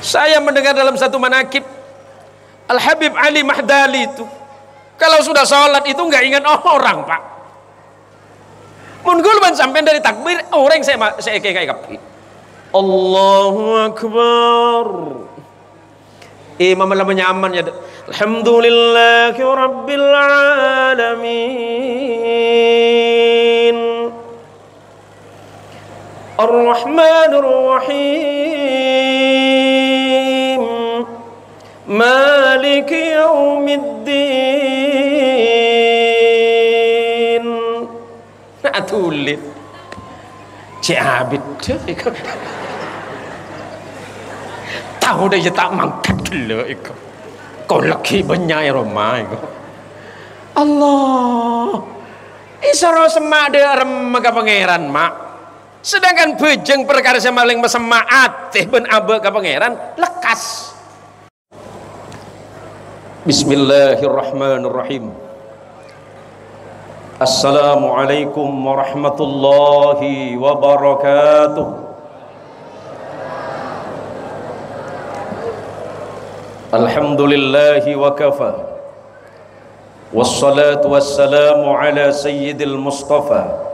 Saya mendengar dalam satu manakib Al-Habib Ali Mahdali itu kalau sudah sholat itu nggak ingat orang, Pak. Mun gulman sampai dari takbir orang saya kayak Allahu Akbar. Imam lamanya aman ya. Alhamdulillahi Rabbil Alamin. Ar-Rahmanir Rahim. Maliki Yaumiddin. Atulit. Ciabit. Tahu dah je tak mangkat dulu ikut. Kau laki banyak Roma ikut. Allah. Isara semak dia remaga pangeran mak. Sedangkan bejeng perkara semaling besemak atih ben abe ka pangeran lekas. Bismillahirrahmanirrahim. Assalamualaikum warahmatullahi wabarakatuh. Alhamdulillahi wa kafa. Wassalatu wassalamu ala sayyidil mustafa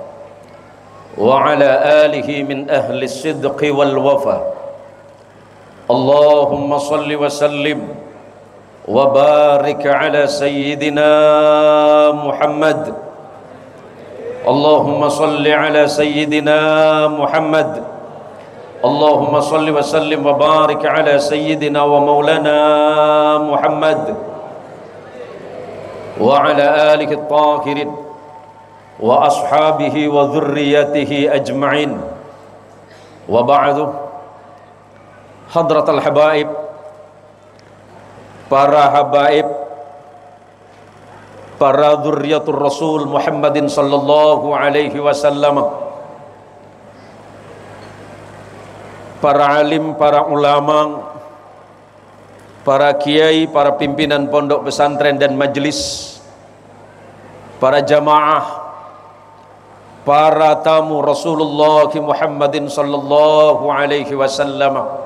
wa ala alihi min ahli sidqi wal wafa. Allahumma salli wa sallim wa barik ala sayyidina Muhammad. Allahumma salli ala sayyidina Muhammad. Allahumma salli wa sallim wa barik ala sayyidina wa maulana Muhammad wa ala alihi at-tahirin wa ashabihi wa dhurriyyatihi ajma'in. Wa ba'du. Hadratal habaib, para habaib, para dzurriyyatur Rasul Muhammadin sallallahu alaihi wasallam, para alim, para ulama, para kiai, para pimpinan pondok pesantren dan majelis, para jamaah, para tamu Rasulullah Muhammadin sallallahu alaihi wasallam.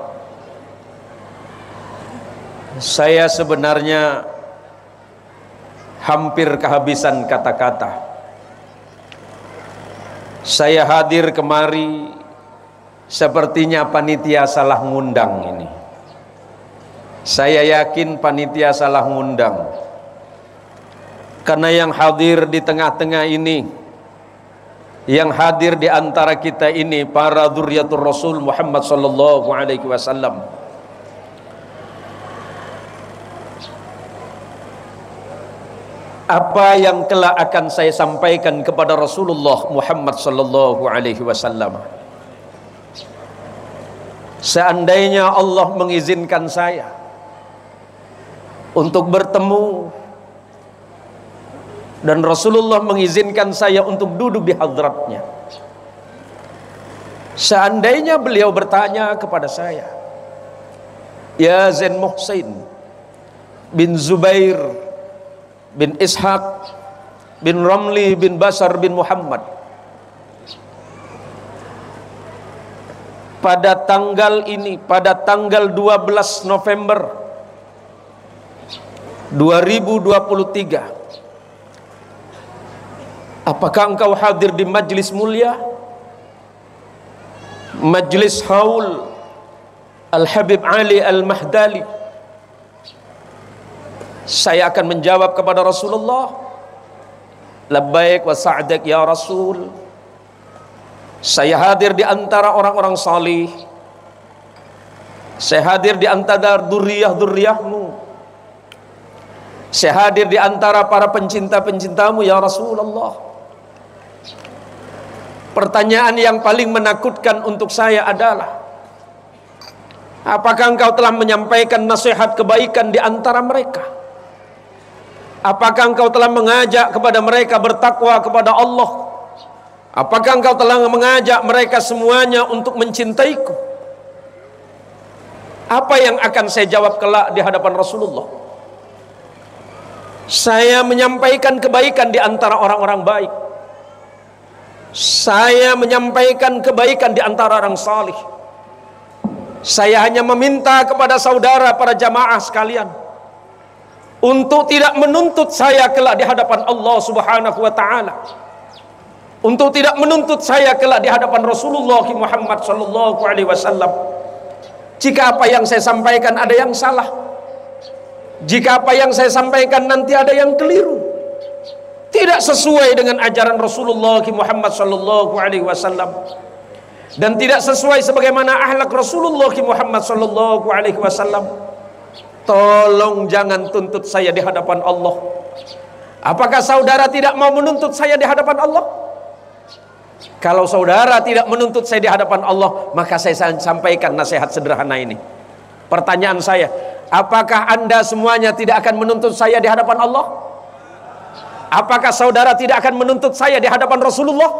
Saya sebenarnya hampir kehabisan kata-kata. Saya hadir kemari sepertinya panitia salah ngundang ini. Saya yakin panitia salah ngundang. Karena yang hadir di tengah-tengah ini, yang hadir di antara kita ini para dzurriyyatur Rasul Muhammad sallallahu alaihi wasallam. Apa yang kelak akan saya sampaikan kepada Rasulullah Muhammad sallallahu alaihi wasallam, seandainya Allah mengizinkan saya untuk bertemu dan Rasulullah mengizinkan saya untuk duduk di hadratnya, seandainya beliau bertanya kepada saya, ya Zain Muhsin bin Zubair bin Ishaq bin Ramli bin Basar bin Muhammad, pada tanggal ini, pada tanggal 12 November 2023, apakah engkau hadir di majlis mulia, majlis haul Al-Habib Ali Al-Mahdali? Saya akan menjawab kepada Rasulullah, labbaik wa sa'dak ya Rasul. Saya hadir di antara orang-orang salih. Saya hadir di antara dzurriyyah-dzurriyyahmu. Saya hadir di antara para pencinta-pencintamu ya Rasulullah. Pertanyaan yang paling menakutkan untuk saya adalah, apakah engkau telah menyampaikan nasihat kebaikan di antara mereka? Apakah engkau telah mengajak kepada mereka bertakwa kepada Allah? Apakah engkau telah mengajak mereka semuanya untuk mencintaiku? Apa yang akan saya jawab kelak di hadapan Rasulullah? Saya menyampaikan kebaikan di antara orang-orang baik. Saya menyampaikan kebaikan di antara orang salih. Saya hanya meminta kepada saudara para jamaah sekalian untuk tidak menuntut saya kelak di hadapan Allah Subhanahu wa taala. Untuk tidak menuntut saya kelak di hadapan Rasulullah Muhammad sallallahu alaihi wasallam. Jika apa yang saya sampaikan ada yang salah, jika apa yang saya sampaikan nanti ada yang keliru, tidak sesuai dengan ajaran Rasulullah Muhammad sallallahu alaihi wasallam, dan tidak sesuai sebagaimana akhlak Rasulullah Muhammad sallallahu alaihi wasallam, tolong jangan tuntut saya di hadapan Allah. Apakah saudara tidak mau menuntut saya di hadapan Allah? Kalau saudara tidak menuntut saya di hadapan Allah, maka saya sampaikan nasihat sederhana ini. Pertanyaan saya, apakah anda semuanya tidak akan menuntut saya di hadapan Allah? Apakah saudara tidak akan menuntut saya di hadapan Rasulullah?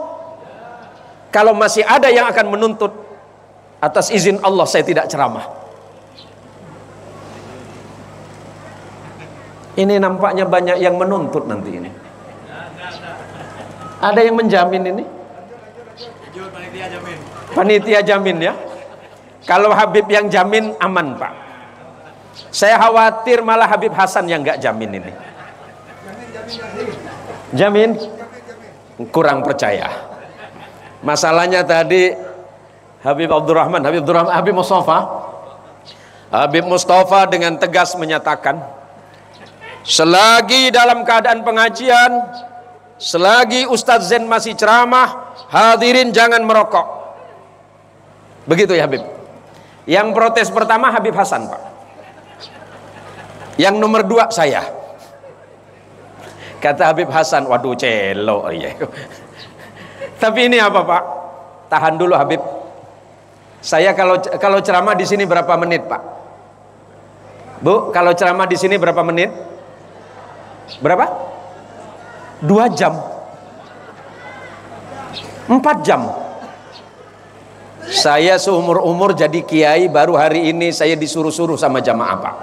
Kalau masih ada yang akan menuntut, atas izin Allah saya tidak ceramah. Ini nampaknya banyak yang menuntut nanti ini. Ada yang menjamin ini? Panitia jamin ya. Kalau Habib yang jamin aman Pak. Saya khawatir malah Habib Hasan yang nggak jamin ini. Jamin? Kurang percaya. Masalahnya tadi Habib Mustafa dengan tegas menyatakan, selagi dalam keadaan pengajian, selagi Ustadz Zain masih ceramah, hadirin jangan merokok. Begitu ya Habib. Yang protes pertama Habib Hasan Pak. Yang nomor 2 saya. Kata Habib Hasan, waduh celo ya. Tapi ini apa Pak? Tahan dulu Habib. Saya kalau ceramah di sini berapa menit Pak? Bu, kalau ceramah di sini berapa menit? Berapa? 2 jam. 4 jam. Saya seumur-umur jadi kiai, baru hari ini saya disuruh-suruh sama jamaah Pak.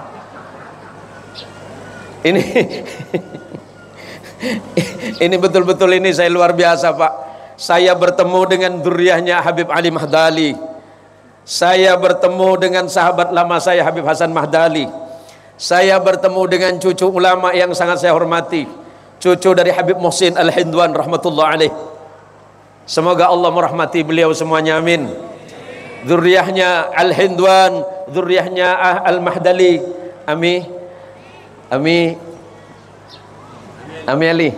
Ini betul-betul ini saya luar biasa Pak. Saya bertemu dengan dzurriyyahnya Habib Ali Mahdali. Saya bertemu dengan sahabat lama saya Habib Hasan Mahdali. Saya bertemu dengan cucu ulama yang sangat saya hormati, cucu dari Habib Muhsin Al-Hindwan rahmatullah alaih. Semoga Allah merahmati beliau semuanya, amin. Dzurriyyahnya Al-Hindwan, dzurriyyahnya Al-Mahdali. Ami Ali.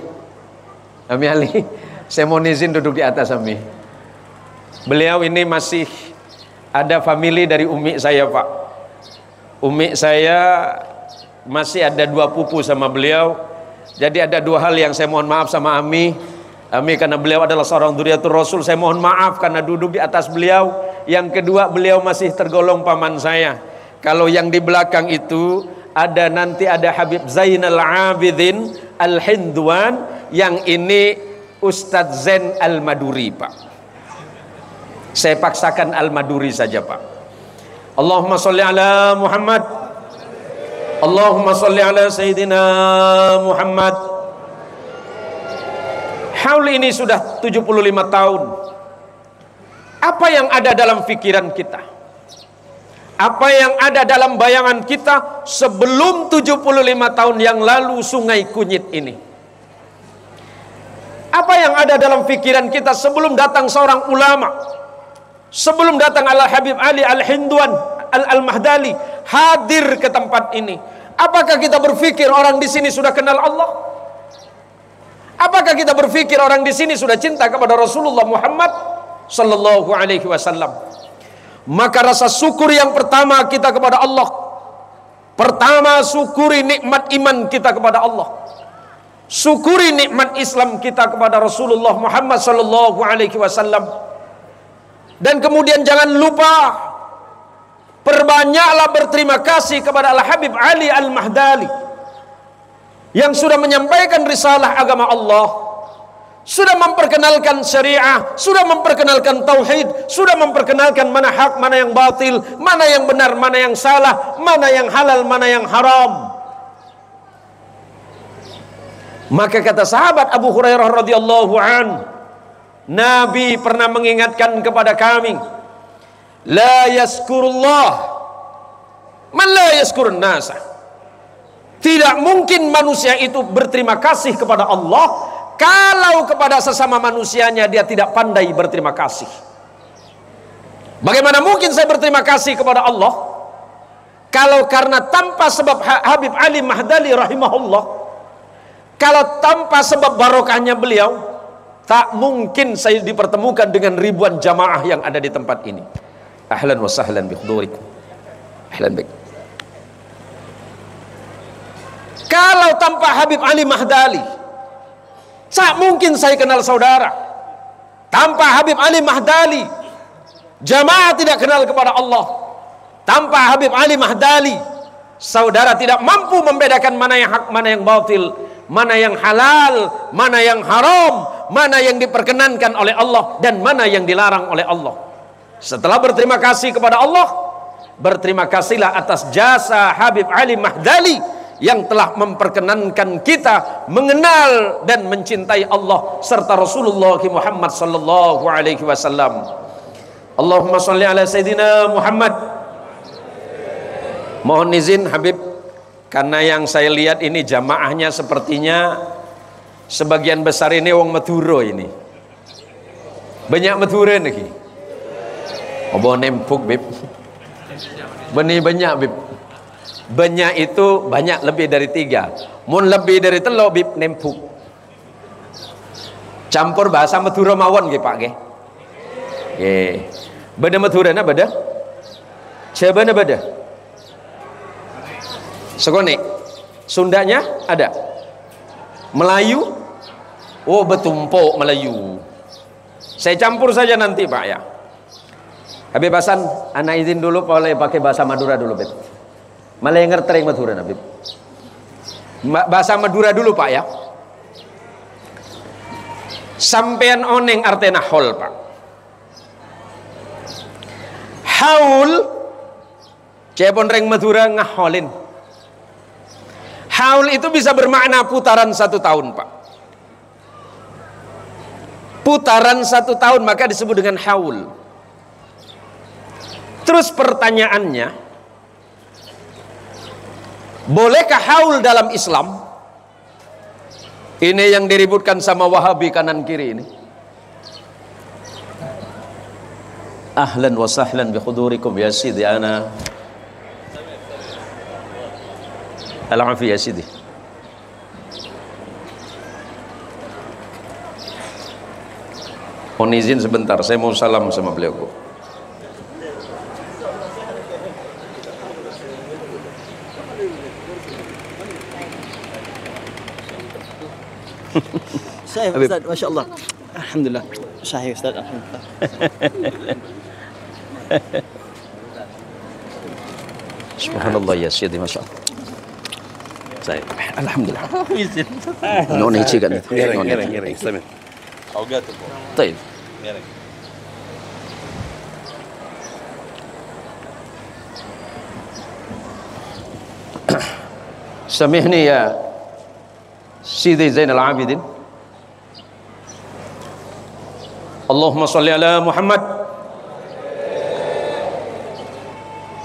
Saya mohon izin duduk di atas Ami. Beliau ini masih ada famili dari umi saya Pak. Umi saya masih ada 2 pupu sama beliau. Jadi ada 2 hal yang saya mohon maaf sama Ami karena beliau adalah seorang dzurriyyatur Rasul. Saya mohon maaf karena duduk di atas beliau. Yang kedua, beliau masih tergolong paman saya. Kalau yang di belakang itu nanti ada Habib Zainal Abidin Al-Hindwan, yang ini Ustadz Zain Al-Maduri Pak. Saya paksakan Al-Maduri saja Pak. Allahumma sholli ala Muhammad. Allahumma sholli ala Sayyidina Muhammad. Haul ini sudah 75 tahun. Apa yang ada dalam pikiran kita? Apa yang ada dalam bayangan kita sebelum 75 tahun yang lalu Sungai Kunyit ini? Apa yang ada dalam pikiran kita sebelum datang seorang ulama? Sebelum datang Al-Habib Ali Al-Hindwan Al-Mahdali hadir ke tempat ini, apakah kita berpikir orang di sini sudah kenal Allah? Apakah kita berpikir orang di sini sudah cinta kepada Rasulullah Muhammad sallallahu alaihi wasallam? Maka rasa syukur yang pertama kita kepada Allah, pertama syukuri nikmat iman kita kepada Allah, syukuri nikmat Islam kita kepada Rasulullah Muhammad sallallahu alaihi wasallam. Dan kemudian jangan lupa, perbanyaklah berterima kasih kepada Al-Habib Ali Al-Mahdali yang sudah menyampaikan risalah agama Allah, sudah memperkenalkan syariah, sudah memperkenalkan tauhid, sudah memperkenalkan mana hak, mana yang batil, mana yang benar, mana yang salah, mana yang halal, mana yang haram. Maka kata sahabat Abu Hurairah radhiyallahu an, Nabi pernah mengingatkan kepada kami, La yaskurullah man la yaskurun nasa. Tidak mungkin manusia itu berterima kasih kepada Allah kalau kepada sesama manusianya dia tidak pandai berterima kasih. Bagaimana mungkin saya berterima kasih kepada Allah kalau karena tanpa sebab Habib Ali Mahdali rahimahullah, kalau tanpa sebab barokahnya beliau, tak mungkin saya dipertemukan dengan ribuan jamaah yang ada di tempat ini. Ahlan wa sahlan bi hudurikum. Ahlan bik. Kalau tanpa Habib Ali Mahdali, tak mungkin saya kenal saudara. Tanpa Habib Ali Mahdali, jamaah tidak kenal kepada Allah. Tanpa Habib Ali Mahdali, saudara tidak mampu membedakan mana yang hak, mana yang batil, mana yang halal, mana yang haram, mana yang diperkenankan oleh Allah dan mana yang dilarang oleh Allah. Setelah berterima kasih kepada Allah, berterima kasihlah atas jasa Habib Ali Mahdali yang telah memperkenankan kita mengenal dan mencintai Allah serta Rasulullah Muhammad sallallahu alaihi wasallam. Allahumma shalli ala Sayyidina Muhammad. Mohon izin Habib, karena yang saya lihat ini jamaahnya sepertinya sebagian besar ini wong Madura ini. Banyak Madura nih. Obo nempuk Bib. Benih banyak Bib. Banyak itu banyak lebih dari 3. Mun lebih dari telo Bib nempuk. Campur bahasa Madura mawon nggih Pak nggih. Nggih. Beda Madura na beda? Coba na beda? Sekonik. Sundanya ada. Melayu? Oh betumpuk Melayu. Saya campur saja nanti Pak ya. Habib Hasan, anak izin dulu boleh pakai bahasa Madura dulu Beb. Malah yang ngerti Madura Habib. Bahasa Madura dulu Pak ya. Sampean oneng artena haul Pak. Haul cepon reng Madura ngaholin. Haul itu bisa bermakna putaran 1 tahun Pak. Putaran 1 tahun maka disebut dengan haul. Terus pertanyaannya, bolehkah haul dalam Islam? Ini yang diributkan sama Wahabi kanan kiri ini. Ahlan wa sahlan bi hudurikum ya Sidi ana. Al-afi ya Sidi. Mohon izin sebentar, saya mau salam sama beliau. Sahih Ustaz, Masya Allah. Alhamdulillah. Sahih Ustaz, Alhamdulillah. Subhanallah ya Syedi, Masya Allah. Sahih. Alhamdulillah. Noni cikan itu. Ngiring. Baik. Samihni ya Sidi Zainal Abidin. Allahumma sholli ala Muhammad.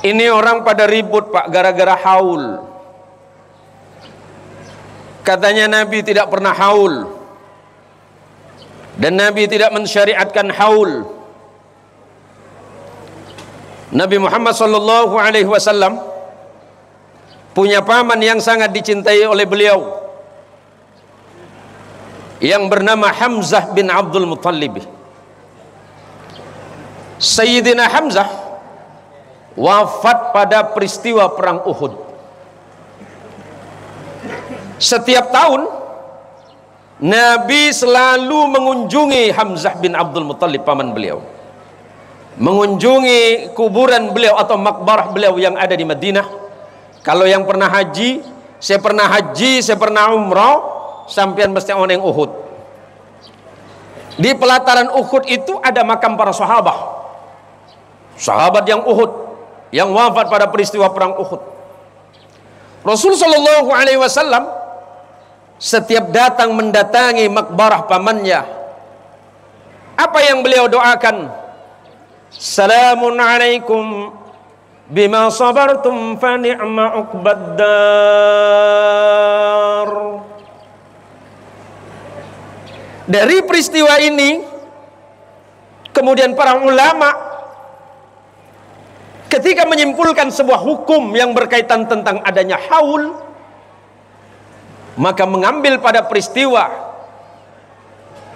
Ini orang pada ribut Pak gara-gara haul. Katanya Nabi tidak pernah haul dan Nabi tidak mensyariatkan haul. Nabi Muhammad sallallahu alaihi wasallam punya paman yang sangat dicintai oleh beliau yang bernama Hamzah bin Abdul Muttalib. Sayyidina Hamzah wafat pada peristiwa perang Uhud. Setiap tahun Nabi selalu mengunjungi Hamzah bin Abdul Muttalib paman beliau, mengunjungi kuburan beliau atau makbarah beliau yang ada di Madinah. Kalau yang pernah haji, saya pernah umrah, sampean mesti oneng Uhud. Di pelataran Uhud itu ada makam para sahabat yang Uhud, yang wafat pada peristiwa perang Uhud. Rasul sallallahu alaihi wasallam setiap datang mendatangi makbarah pamannya, apa yang beliau doakan? Salamun alaikum bima sabartum fa ni'ma uqbaddar. Dari peristiwa ini kemudian para ulama ketika menyimpulkan sebuah hukum yang berkaitan tentang adanya haul, maka mengambil pada peristiwa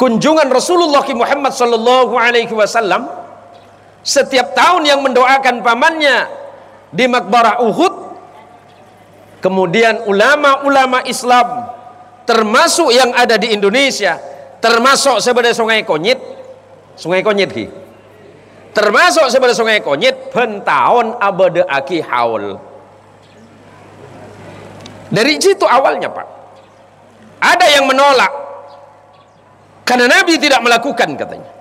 kunjungan Rasulullah Muhammad sallallahu alaihi wasallam setiap tahun yang mendoakan pamannya di Maqbarah Uhud. Kemudian ulama-ulama Islam termasuk yang ada di Indonesia, termasuk sebagai Sungai Konyit ki, termasuk sebagai Sungai Konyit pentahun abade aki haul. Dari situ awalnya Pak, ada yang menolak karena Nabi tidak melakukan katanya.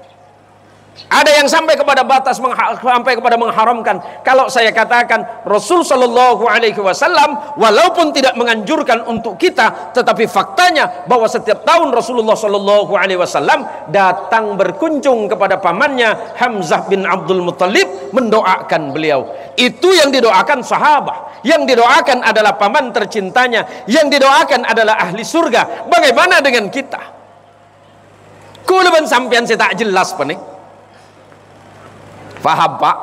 Ada yang sampai kepada batas sampai kepada mengharamkan. Kalau saya katakan Rasul sallallahu alaihi wasallam walaupun tidak menganjurkan untuk kita, tetapi faktanya bahwa setiap tahun Rasulullah sallallahu alaihi wasallam datang berkunjung kepada pamannya Hamzah bin Abdul Muttalib mendoakan beliau. Itu yang didoakan sahabat, yang didoakan adalah paman tercintanya, yang didoakan adalah ahli surga. Bagaimana dengan kita? Kulaban sampean saya tak jelas Pak nih. Faham Pak?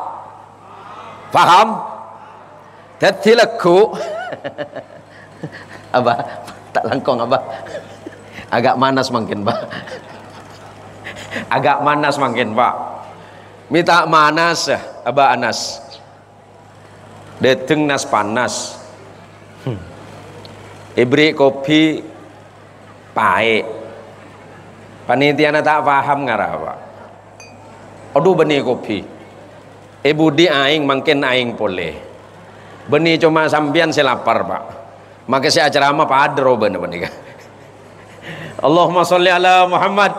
Faham? Tetilaku Abah tak langkong Abah. Agak manas makin Pak. Agak manas makin Pak. Minta manas ya Abah Anas. Deteng nas panas. Ibri kopi pahit. Panitia tak paham ngarah Pak. Aduh benih kopi. Ibu di aing makin aing boleh. Benih cuma sampian saya lapar Pak. Maka saya ceramah padro bener-bener. Allahumma sholli ala Muhammad.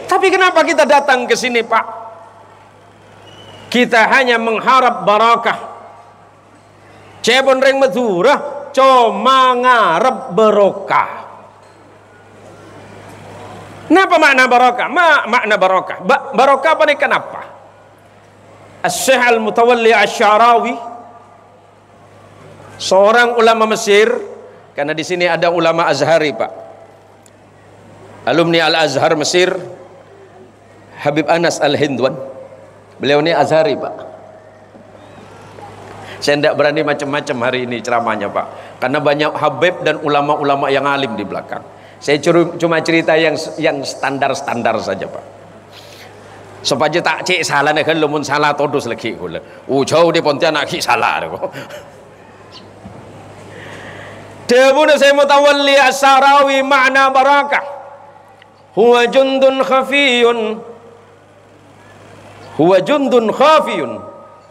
Tapi kenapa kita datang ke sini Pak? Kita hanya mengharap barakah. Cebon reng Madura cuma ngarep barokah. Kenapa makna barakah? Makna barakah. Barakah apa nih kenapa? As-Syekh Al-Mutawalli Asy-Sya'rawi, seorang ulama Mesir, karena di sini ada ulama Azhari Pak, alumni Al-Azhar Mesir, Habib Anas Al-Hindwan, beliau ini Azhari Pak. Saya tidak berani macam-macam hari ini ceramahnya Pak, karena banyak Habib dan ulama-ulama yang alim di belakang. Saya cuma cerita yang standar-standar saja Pak. Supaya tak cek salah nih kan lumun salah todus lagi gula. Jauh di Pontianak ki salah deh. Debuna saya Mutawalli Asy-Sya'rawi makna barakah. Huwa jundun khafiyun. Huwa jundun khafiyun.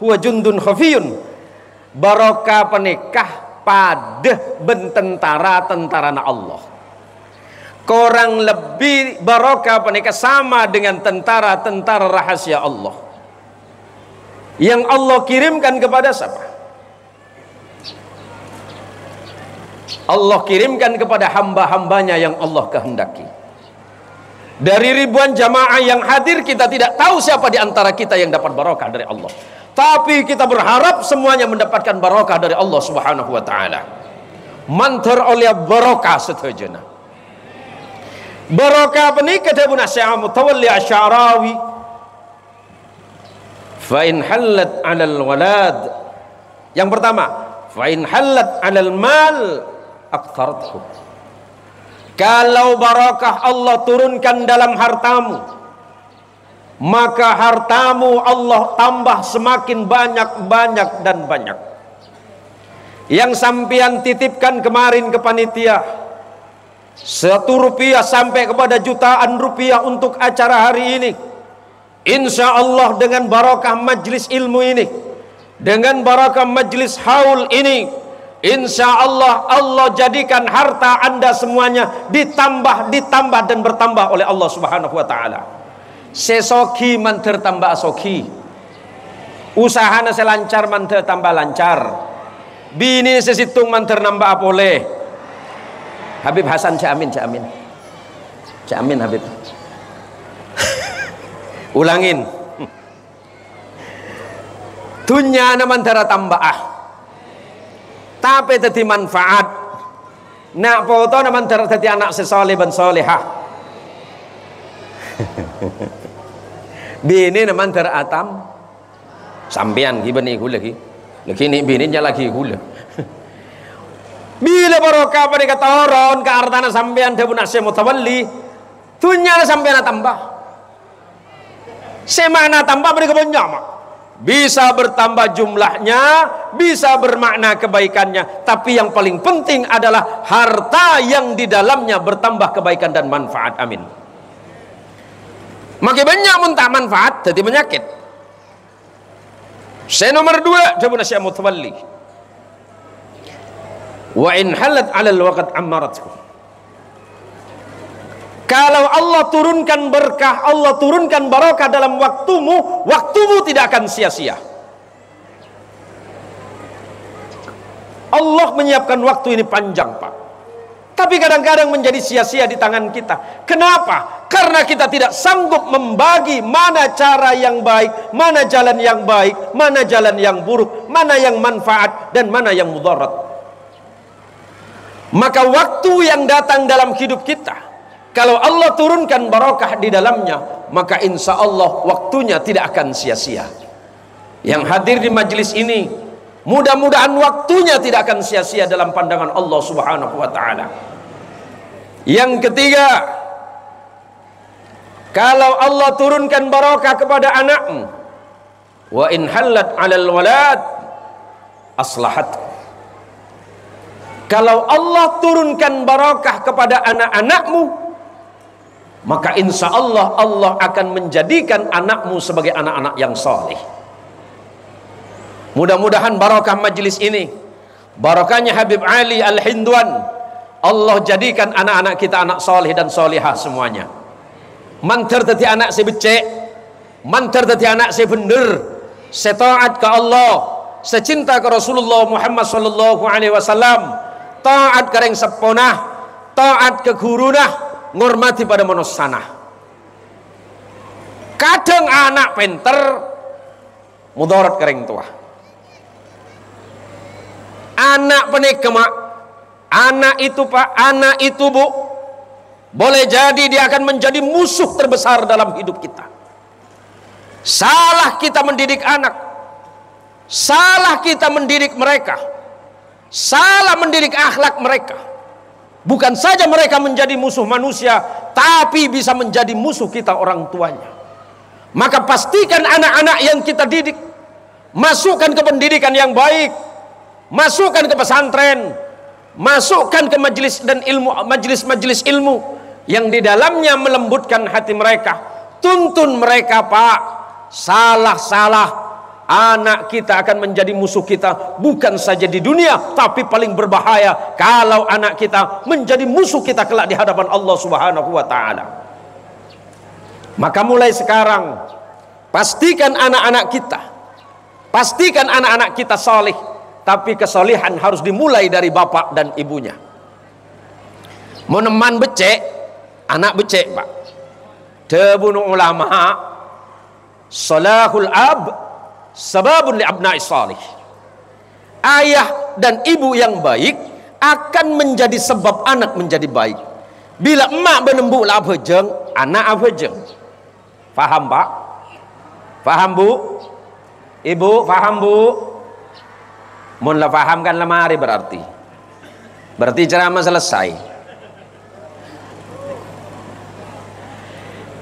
Huwa jundun khafiyun. Barakah penikah pada bententara Allah. Kurang lebih barakah penikah sama dengan tentara-tentara rahasia Allah yang Allah kirimkan kepada siapa? Allah kirimkan kepada hamba-hambanya yang Allah kehendaki. Dari ribuan jamaah yang hadir, kita tidak tahu siapa di antara kita yang dapat barakah dari Allah, tapi kita berharap semuanya mendapatkan barakah dari Allah Subhanahu wa taala. Mantar oleh barakah setujunya. Barakah penikah Ibnu Syekh Mutawalli Asy-Sya'rawi. Fa in halat 'alal walad. Yang pertama, fa in halat 'alal mal aqtarthu. Kalau barakah Allah turunkan dalam hartamu, maka hartamu Allah tambah semakin banyak dan banyak. Yang sampean titipkan kemarin ke panitia, 1 rupiah sampai kepada jutaan rupiah untuk acara hari ini, insya Allah dengan barakah majlis ilmu ini, dengan barakah majlis haul ini, insya Allah Allah jadikan harta anda semuanya ditambah dan bertambah oleh Allah Subhanahu wa taala. Sesoki manter tambah asoki, usahana selancar manter tambah lancar, bini sesitung manter nambah apole. Habib Hasan Cak Amin Habib. Ulangin. dunya na mantara tambah tapi tadi manfaat nak foto na mantara tadi anak sesoleh ban solehah bini na mantara atam sampean gibani gula lagi ni bininya lagi gula bila barokah pada kata orang ke artana sampean dia pun asyik mutawalli dunya na sampean tambah semana tambah pada kebanyakan bisa bertambah jumlahnya, bisa bermakna kebaikannya, tapi yang paling penting adalah harta yang di dalamnya bertambah kebaikan dan manfaat. Amin. Makin banyak muntah manfaat jadi penyakit. Saya nomor 2 jabun asya mutawalli. Wa in halat 'ala al-waqt ammaratku. Kalau Allah turunkan berkah, Allah turunkan barakah dalam waktumu, waktumu tidak akan sia-sia. Allah menyiapkan waktu ini panjang, Pak. Tapi kadang-kadang menjadi sia-sia di tangan kita. Kenapa? Karena kita tidak sanggup membagi mana cara yang baik, mana jalan yang baik, mana jalan yang buruk, mana yang manfaat dan mana yang mudarat. Maka waktu yang datang dalam hidup kita, kalau Allah turunkan barakah di dalamnya, maka insya Allah waktunya tidak akan sia-sia. Yang hadir di majelis ini, mudah-mudahan waktunya tidak akan sia-sia dalam pandangan Allah Subhanahu wa ta'ala. Yang ketiga, kalau Allah turunkan barakah kepada anakmu, wa in halat 'alal walad aslahat. Kalau Allah turunkan barakah kepada anak-anakmu, maka insya Allah Allah akan menjadikan anakmu sebagai anak-anak yang saleh. Mudah-mudahan barakah majlis ini, barakahnya Habib Ali Al-Hindwan, Allah jadikan anak-anak kita anak saleh dan salihah semuanya. Mantar tadi anak saya becek, mantar tadi anak saya bener, setaat ke Allah, secinta ke Rasulullah Muhammad sallallahu alaihi wasallam, taat ke yang seponah, taat ke gurunah, ngormati pada manusia. Kadang anak pinter mudarat kering tua, anak penikemak, anak itu Pak, anak itu Bu, boleh jadi dia akan menjadi musuh terbesar dalam hidup kita. Salah kita mendidik anak, salah kita mendidik mereka, salah mendidik akhlak mereka. Bukan saja mereka menjadi musuh manusia, tapi bisa menjadi musuh kita orang tuanya. Maka pastikan anak-anak yang kita didik, masukkan ke pendidikan yang baik, masukkan ke pesantren, masukkan ke majelis dan ilmu, majelis-majelis ilmu yang di dalamnya melembutkan hati mereka. Tuntun mereka, Pak. Salah-salah anak kita akan menjadi musuh kita, bukan saja di dunia, tapi paling berbahaya kalau anak kita menjadi musuh kita kelak di hadapan Allah Subhanahu wa ta'ala. Maka mulai sekarang pastikan anak-anak kita saleh, tapi kesalehan harus dimulai dari bapak dan ibunya. Meneman becek, anak becek, Pak. Debunu ulama, salahul ab sababun li abna'i salih. Ayah dan ibu yang baik akan menjadi sebab anak menjadi baik. Bila emak benembuk lah bejeng, anak bejeng. Faham, Pak? Faham, Bu? Ibu faham, Bu? Mun la faham kan lemari berarti ceramah selesai.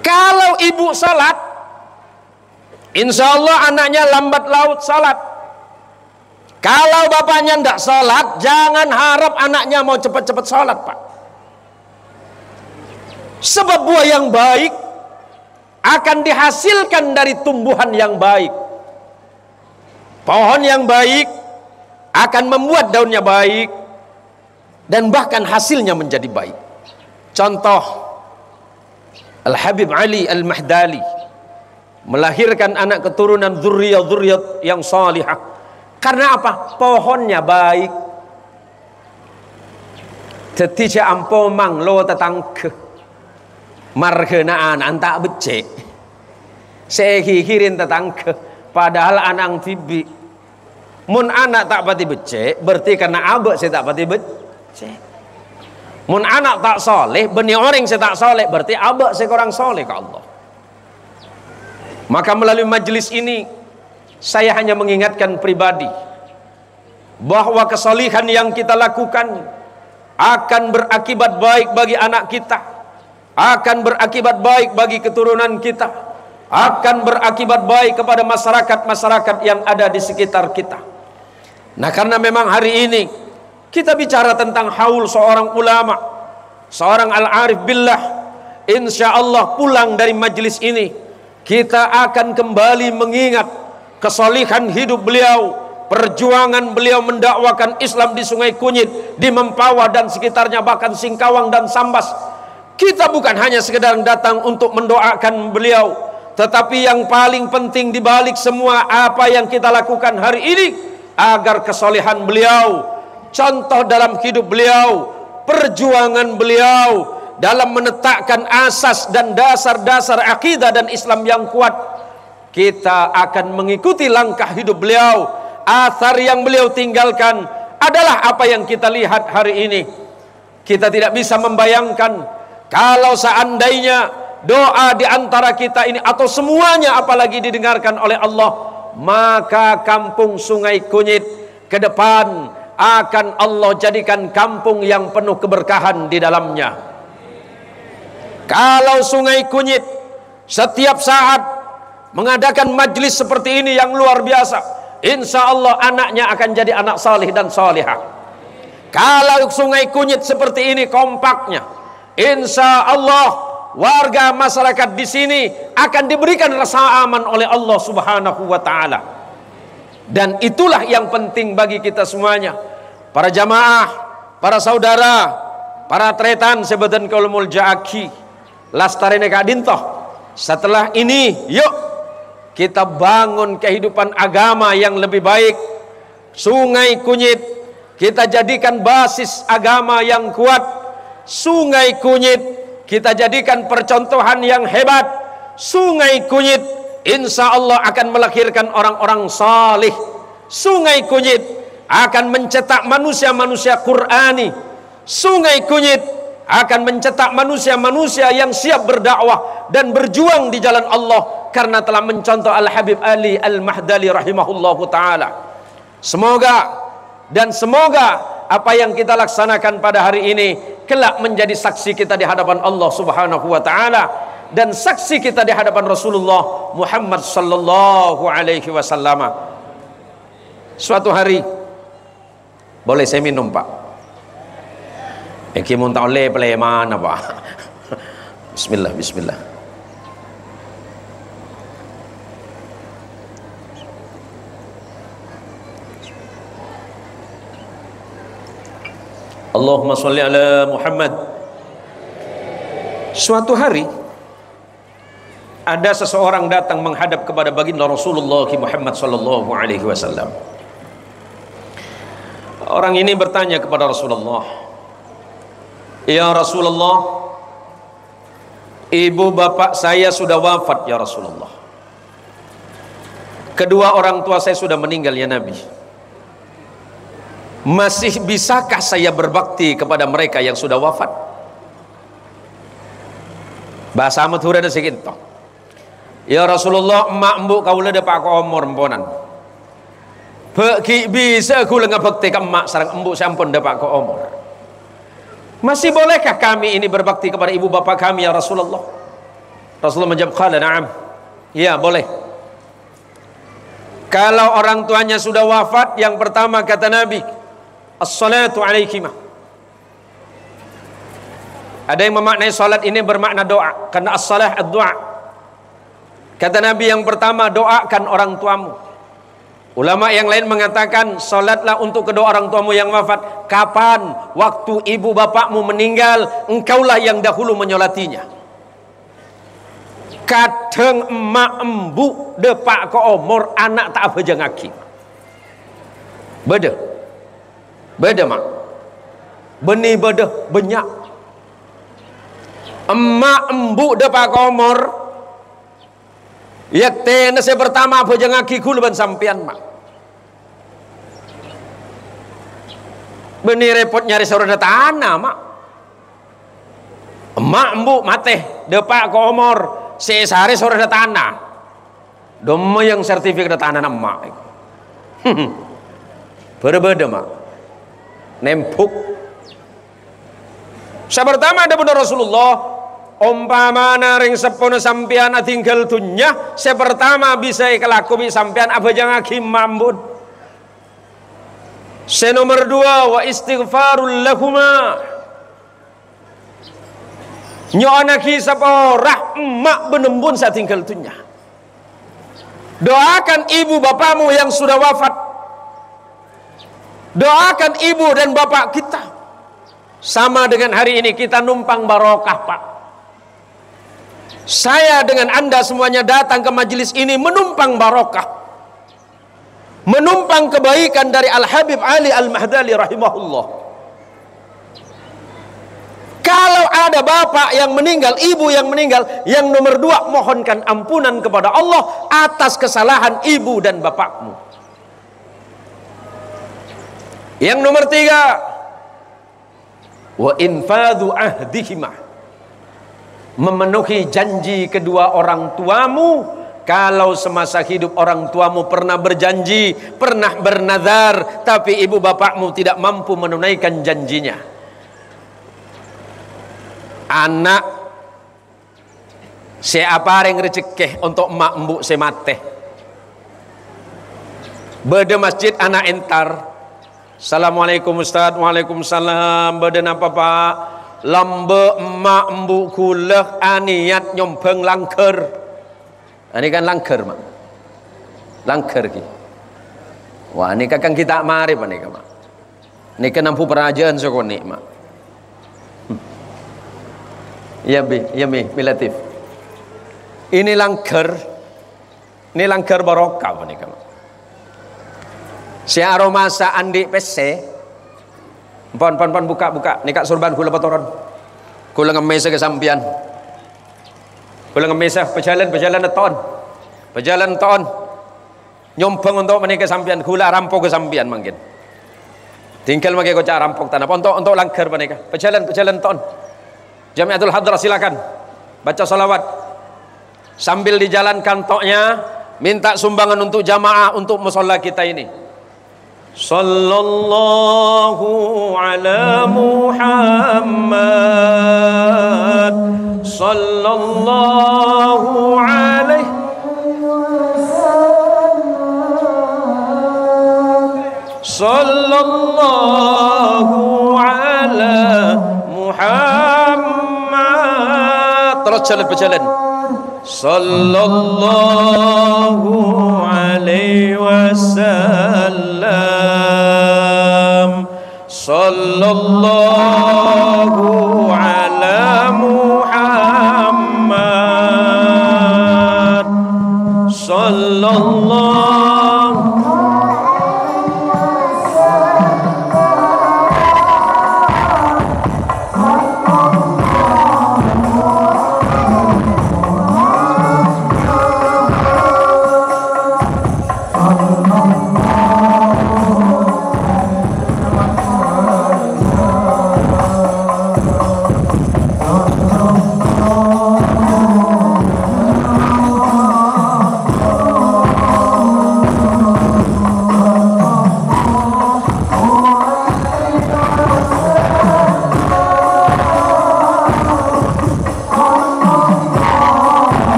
Kalau ibu salat, insya Allah anaknya lambat laut salat. Kalau bapaknya tidak salat, jangan harap anaknya mau cepat-cepat salat, Pak. Sebab buah yang baik akan dihasilkan dari tumbuhan yang baik. Pohon yang baik akan membuat daunnya baik dan bahkan hasilnya menjadi baik. Contoh, Al-Habib Ali Al-Mahdali melahirkan anak keturunan zurriyat yang salihah. Karena apa? Pohonnya baik. Tetice ampomang lo tetangke margenaan antak becek. Sehihirin tetangke padahal anang tibi. Mun anak tak pati becek, berarti karena abek saya tak pati becek. Mun anak tak soleh, benih orang saya tak soleh, berarti abek saya kurang soleh ke Allah. Maka melalui majlis ini, saya hanya mengingatkan pribadi bahwa kesolihan yang kita lakukan akan berakibat baik bagi anak kita, akan berakibat baik bagi keturunan kita, akan berakibat baik kepada masyarakat-masyarakat yang ada di sekitar kita. Nah, karena memang hari ini kita bicara tentang haul seorang ulama, seorang al-arif billah, insya Allah pulang dari majlis ini kita akan kembali mengingat kesolihan hidup beliau, perjuangan beliau mendakwakan Islam di Sungai Kunyit, di Mempawah dan sekitarnya, bahkan Singkawang dan Sambas. Kita bukan hanya sekedar datang untuk mendoakan beliau, tetapi yang paling penting di balik semua apa yang kita lakukan hari ini, agar kesolehan beliau, contoh dalam hidup beliau, perjuangan beliau dalam menetapkan asas dan dasar-dasar akidah dan Islam yang kuat, kita akan mengikuti langkah hidup beliau. Athar yang beliau tinggalkan adalah apa yang kita lihat hari ini. Kita tidak bisa membayangkan kalau seandainya doa di antara kita ini atau semuanya apalagi didengarkan oleh Allah, maka kampung Sungai Kunyit ke depan akan Allah jadikan kampung yang penuh keberkahan di dalamnya. Kalau Sungai Kunyit setiap saat mengadakan majlis seperti ini yang luar biasa, insya Allah anaknya akan jadi anak salih dan salihah. Kalau Sungai Kunyit seperti ini kompaknya, insya Allah warga masyarakat di sini akan diberikan rasa aman oleh Allah Subhanahu wa taala. Dan itulah yang penting bagi kita semuanya, para jamaah, para saudara, para tretan sebadan kaulumul jaaki lastarene kadintoh. Setelah ini yuk kita bangun kehidupan agama yang lebih baik. Sungai Kunyit kita jadikan basis agama yang kuat. Sungai Kunyit kita jadikan percontohan yang hebat. Sungai Kunyit insya Allah akan melahirkan orang-orang salih. Sungai Kunyit akan mencetak manusia-manusia Qur'ani. Sungai Kunyit akan mencetak manusia-manusia yang siap berdakwah dan berjuang di jalan Allah karena telah mencontoh Al-Habib Ali Al-Mahdali rahimahullahu ta'ala. Semoga apa yang kita laksanakan pada hari ini kelak menjadi saksi kita di hadapan Allah Subhanahu wa taala dan saksi kita di hadapan Rasulullah Muhammad sallallahu alaihi wasallam. Suatu hari, boleh saya minum, Pak? Iki mun tak oleh play mana, Pak? Bismillah, bismillah. Allahumma sholli ala Muhammad. Suatu hari ada seseorang datang menghadap kepada baginda Rasulullah Muhammad sallallahu alaihi wasallam. Orang ini bertanya kepada Rasulullah, "Ya Rasulullah, ibu bapak saya sudah wafat ya Rasulullah. Kedua orang tua saya sudah meninggal ya Nabi. Masih bisakah saya berbakti kepada mereka yang sudah wafat?" Bahasa mathura ada sedikit. "Ya Rasulullah, emak mbuk kau leda pak ko umur emponan. Beki bisa aku lenga bakti ke emak sareng embuk sampun dapat ko umur. Masih bolehkah kami ini berbakti kepada ibu bapak kami ya Rasulullah?" Rasulullah menjawab, "Qala na'am." Ya, boleh. Kalau orang tuanya sudah wafat, yang pertama kata Nabi, as-salatu alaikimah. Ada yang memaknai salat ini bermakna doa, karena as-salah ad-doa. Kata Nabi yang pertama, doakan orang tuamu. Ulama yang lain mengatakan, salatlah untuk kedua orang tuamu yang wafat. Kapan? Waktu ibu bapakmu meninggal, engkaulah yang dahulu menyolatinya. Kadang emak embu depak ke umur anak tak apa jangaki. Beda mak. Benih beda banyak. Emak embu depak ke umur Yakte nase pertama apa jangan kikul ban sampean mak. Beni repot nyari saudara tanah mak. Emak embu mateh depak ke omor sehari saudara tanah. Domo yang sertifikat tanah nama. Berbeda mak. Nempuk. Saya pertama ada benar Rasulullah. Umpamana ring sepona sampean tinggal dunya, saya pertama bisa kelakumi sampean apa jangan hakim mambun. Saya nomor dua wa istighfarul lahuma. Nyoanaki saporah emak benembun saya tinggal dunya. Doakan ibu bapamu yang sudah wafat. Doakan ibu dan bapak kita. Sama dengan hari ini kita numpang barokah pak. Saya dengan anda semuanya datang ke majelis ini menumpang barokah, menumpang kebaikan dari Al-Habib Ali Al-Mahdali rahimahullah. Kalau ada bapak yang meninggal, ibu yang meninggal, yang nomor dua mohonkan ampunan kepada Allah atas kesalahan ibu dan bapakmu. Yang nomor tiga, wa infadhu ahdihimah, memenuhi janji kedua orang tuamu. Kalau semasa hidup orang tuamu pernah berjanji, pernah bernazar, tapi ibu bapakmu tidak mampu menunaikan janjinya, anak siapa yang rezeki untuk emak embuk semate beda masjid anak entar. Assalamualaikum Ustaz. Waalaikumsalam. Beda apa pak? Lambe emak embu kuleh aniat nyombeng langker. Ini kan langker mak. Langker ki. Wah ini kakang kita mari pak nika mak. Ini kan nampu perajaan sokoni mak. Ya bi Latif. Ini langker. Ini langker barokah pak nika mak. Si aroma sa andi pese. Pon buka nikah surban kula patoron kula ngemesa ke sampian kula ngemesa pejalan ton nyombong untuk menikah sampian kula rampok ke sampian mungkin tinggal pakai kocak rampok tanah untuk langgar menikah pejalan ton Jamiatul Hadrah silakan baca salawat sambil di jalan kantoknya minta sumbangan untuk jamaah untuk musholla kita ini. Sallallahu ala Muhammad sallallahu alaihi sallallahu ala Muhammad. Terus berjalan sallallahu alaihi wasallam sallallahu ala Muhammad sallallahu.